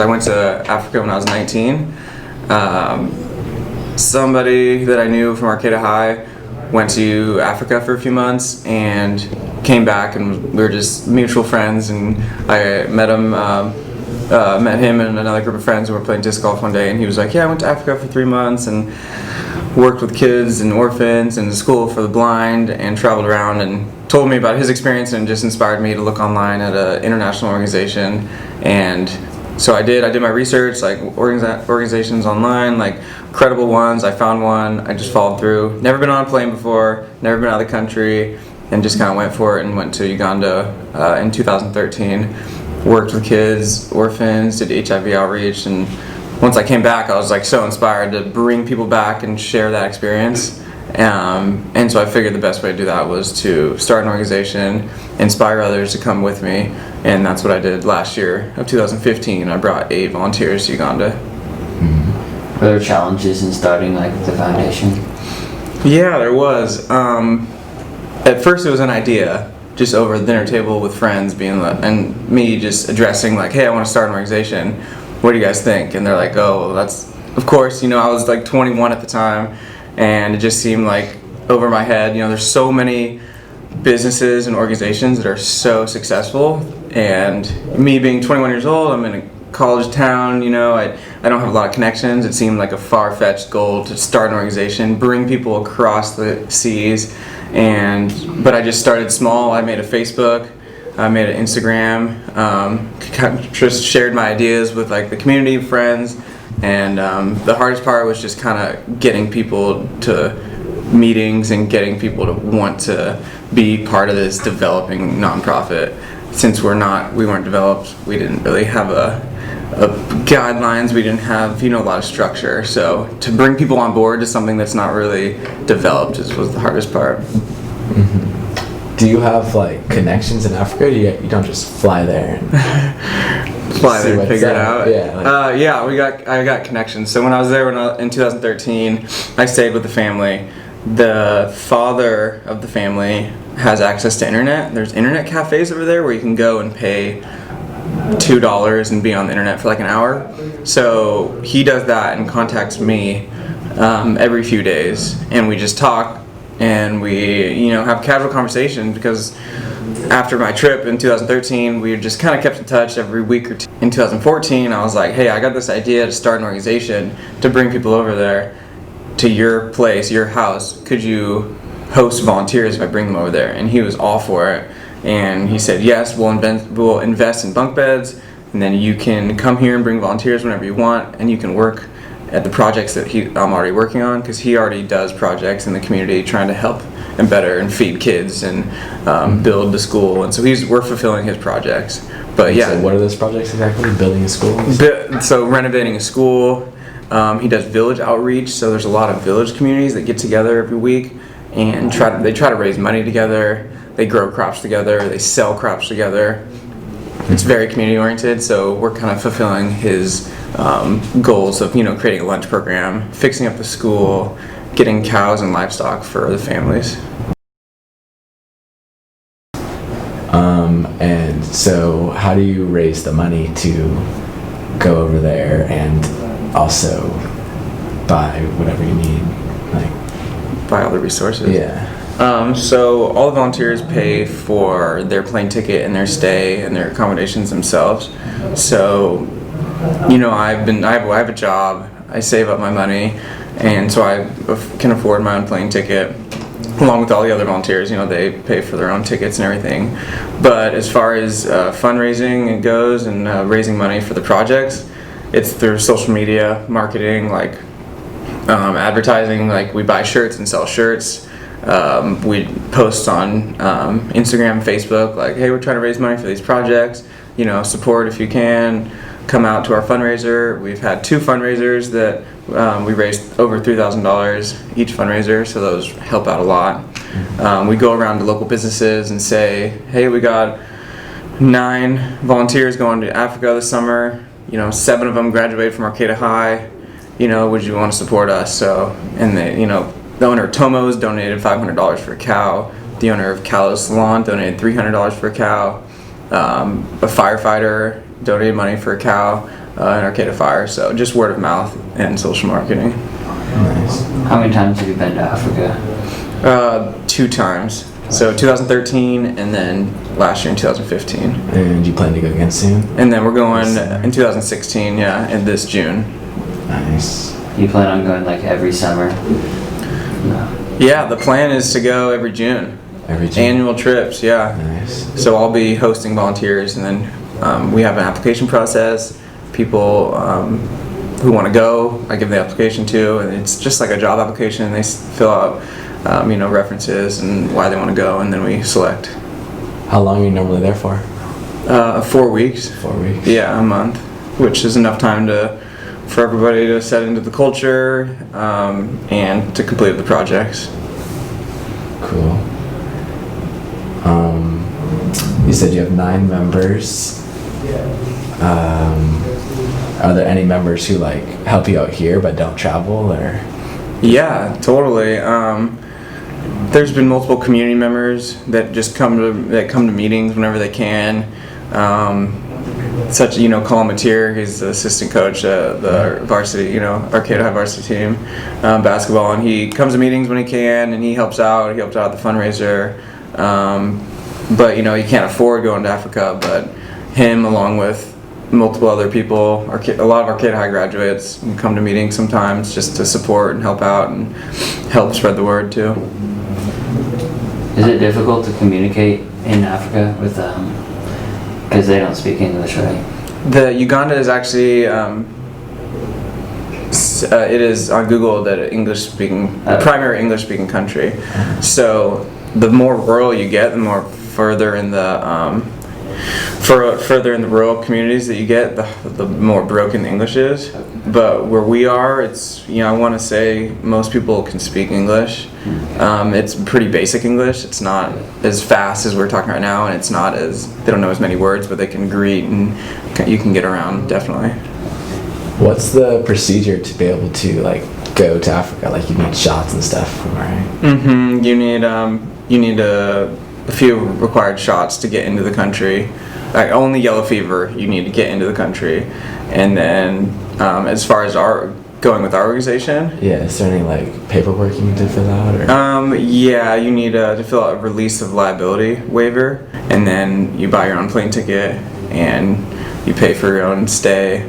I went to Africa when I was 19. Somebody that I knew from Arcata High went to Africa for a few months and came back, and we were just mutual friends, and I met him and another group of friends who were playing disc golf one day, and he was like, yeah, I went to Africa for 3 months and worked with kids and orphans and school for the blind and traveled around, and told me about his experience, and just inspired me to look online at an international organization. And so I did my research, like organizations online, like credible ones. I found one, I just followed through. Never been on a plane before, never been out of the country, and just kind of went for it and went to Uganda in 2013. Worked with kids, orphans, did HIV outreach, and once I came back I was like so inspired to bring people back and share that experience. And so I figured the best way to do that was to start an organization, inspire others to come with me, and that's what I did last year of 2015. I brought 8 volunteers to Uganda. Were there challenges in starting like the foundation? Yeah, there was. At first it was an idea, just over the dinner table with friends, and me just addressing like, hey, I want to start an organization. What do you guys think? And they're like, oh, well, that's, of course, I was like 21 at the time, and it just seemed like over my head. There's so many businesses and organizations that are so successful, and me being 21 years old, I'm in a college town, I don't have a lot of connections. It seemed like a far-fetched goal to start an organization, bring people across the seas, but I just started small. I made a Facebook, I made an Instagram, just shared my ideas with like the community of friends, and the hardest part was just kind of getting people to meetings and getting people to want to be part of this developing nonprofit. Since we weren't developed, we didn't really have a guidelines, we didn't have a lot of structure, so to bring people on board to something that's not really developed was the hardest part. Mm-hmm. Do you have like connections in Africa? You don't just fly there and fly there and figure it out? Yeah, I got connections. So when I was there in 2013, I stayed with the family. The father of the family has access to internet. There's internet cafes over there where you can go and pay $2 and be on the internet for like an hour. So he does that and contacts me every few days, and we just talk, and we have casual conversations, because after my trip in 2013 we just kind of kept in touch every week or two. In 2014 I was like, hey, I got this idea to start an organization to bring people over there to your place, your house. Could you host volunteers if I bring them over there? And he was all for it. And he said, yes, we'll invest in bunk beds, and then you can come here and bring volunteers whenever you want, and you can work at the projects that I'm already working on, because he already does projects in the community trying to help and better and feed kids and build the school. And so we're fulfilling his projects. But yeah. So what are those projects exactly? Building a school? So renovating a school. He does village outreach, so there's a lot of village communities that get together every week and they try to raise money together. They grow crops together, they sell crops together. It's very community oriented, so we're kind of fulfilling his goals of creating a lunch program, fixing up the school, getting cows and livestock for the families. And so how do you raise the money to go over there and also buy whatever you need, buy all the resources? Yeah. So all the volunteers pay for their plane ticket and their stay and their accommodations themselves. So, I have a job, I save up my money, and so I can afford my own plane ticket, along with all the other volunteers. They pay for their own tickets and everything. But as far as fundraising goes and raising money for the projects, it's through social media, marketing, advertising. We buy shirts and sell shirts. We post on Instagram, Facebook, hey, we're trying to raise money for these projects, support if you can, come out to our fundraiser. We've had 2 fundraisers that we raised over $3,000 each fundraiser, so those help out a lot. We go around to local businesses and say, hey, we got 9 volunteers going to Africa this summer, 7 of them graduated from Arcata High, would you want to support us? So, and the owner of Tomo's donated $500 for a cow. The owner of Callow's Salon donated $300 for a cow. A firefighter donated money for a cow. in Arcade of Fire. So just word of mouth and social marketing. Nice. How many times have you been to Africa? 2 times. So 2013 and then last year in 2015. And you plan to go again soon? And then we're going in 2016, yeah, in this June. Nice. You plan on going like every summer? No. Yeah, the plan is to go every June. Every June? Annual trips, yeah. Nice. So I'll be hosting volunteers, and then we have an application process. People who want to go, I give the application to, and it's just like a job application. And they fill out, references and why they want to go, and then we select. How long are you normally there for? 4 weeks. 4 weeks? Yeah, a month, which is enough time for everybody to set into the culture and to complete the projects. Cool. You said you have 9 members. Are there any members who like help you out here but don't travel, or? Yeah, totally. There's been multiple community members that just come to meetings whenever they can. Such Colin Mateer, he's the assistant coach at the varsity, Arcade High varsity team, basketball, and he comes to meetings when he can, and he helps out. He helped out at the fundraiser, but he can't afford going to Africa. But him, along with multiple other people, a lot of Arcade High graduates, come to meetings sometimes just to support and help out and help spread the word too. Is it difficult to communicate in Africa with because they don't speak English, right? The Uganda is actually it is on Google that primary English speaking country. So the more rural you get, the more further in the rural communities that you get, the more broken English is. But where we are, it's I want to say most people can speak English. It's pretty basic English. It's not as fast as we're talking right now, and it's not they don't know as many words, but they can greet and you can get around definitely. What's the procedure to be able to like go to Africa? Like you need shots and stuff, right? Mm-hmm. You need a few required shots to get into the country. Like only yellow fever you need to get into the country, and then as far as going with our organization, is there any like paperwork you need to fill out, or? Yeah, you need to fill out a release of liability waiver, and then you buy your own plane ticket and you pay for your own stay.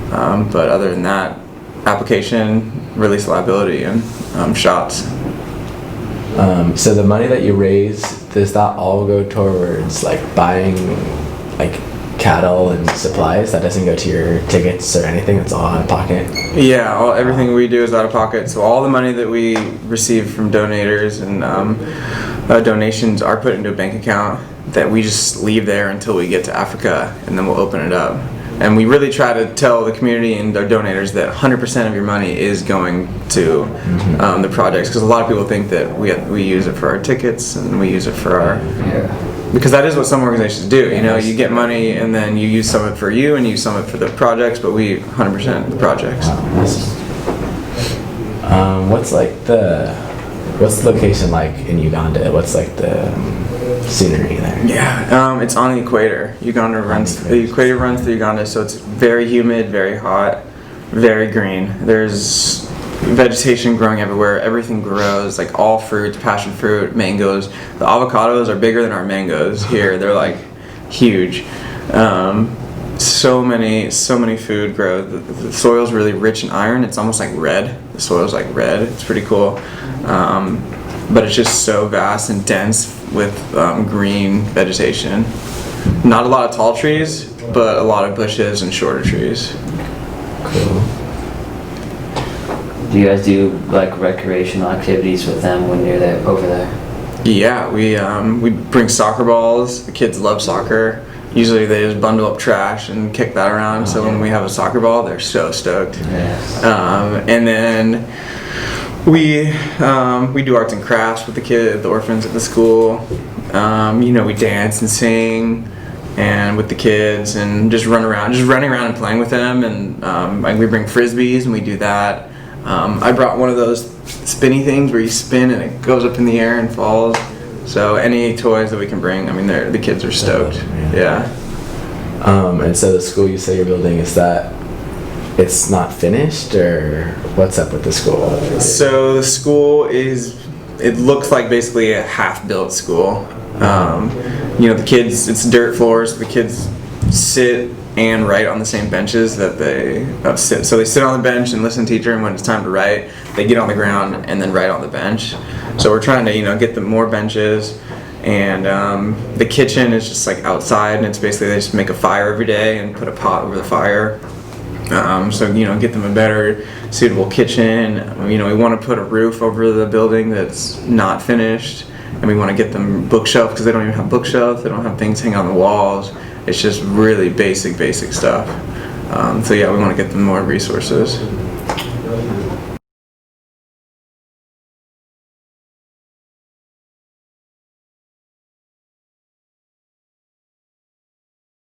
But other than that, application, release of liability, and shots. So the money that you raise, does that all go towards like buying like cattle and supplies? That doesn't go to your tickets or anything? It's all out of pocket? Yeah, everything we do is out of pocket. So all the money that we receive from donators and donations are put into a bank account that we just leave there until we get to Africa, and then we'll open it up. And we really try to tell the community and our donators that 100% of your money is going to the projects, because a lot of people think that we use it for our tickets and we use it for our... Yeah. Because that is what some organizations do. You get money and then you use some of it for you and you use some of it for the projects, but we 100% the projects. Wow. What's the location like in Uganda? What's like the scenery there? Yeah, it's on the equator. The equator runs through Uganda, so it's very humid, very hot, very green. There's vegetation growing everywhere. Everything grows, like all fruits, passion fruit, mangoes. The avocados are bigger than our mangoes here. They're like huge. So many food grow. The soil's really rich in iron. It's almost like red. The soil's like red. It's pretty cool. But it's just so vast and dense with green vegetation. Not a lot of tall trees, but a lot of bushes and shorter trees. Cool. Do you guys do like recreational activities with them when you're over there? Yeah, we bring soccer balls. The kids love soccer. Usually they just bundle up trash and kick that around. So when we have a soccer ball, they're so stoked. Yes. And then we do arts and crafts with the orphans at the school. We dance and sing, and with the kids, and just running around and playing with them. And like we bring frisbees and we do that. I brought one of those spinny things where you spin and it goes up in the air and falls. So any toys that we can bring, the kids are stoked. Yeah. And so the school you say you're building, is that it's not finished, or what's up with the school? So the school it looks like basically a half-built school. The kids, it's dirt floors. The kids sit and write on the same benches that they sit. So they sit on the bench and listen to the teacher, and when it's time to write, they get on the ground and then write on the bench. So we're trying to, get them more benches. And the kitchen is just like outside, and it's basically they just make a fire every day and put a pot over the fire. So get them a better suitable kitchen. We want to put a roof over the building that's not finished, and we want to get them bookshelf because they don't even have bookshelves. They don't have things hanging on the walls. It's just really basic stuff. We want to get them more resources.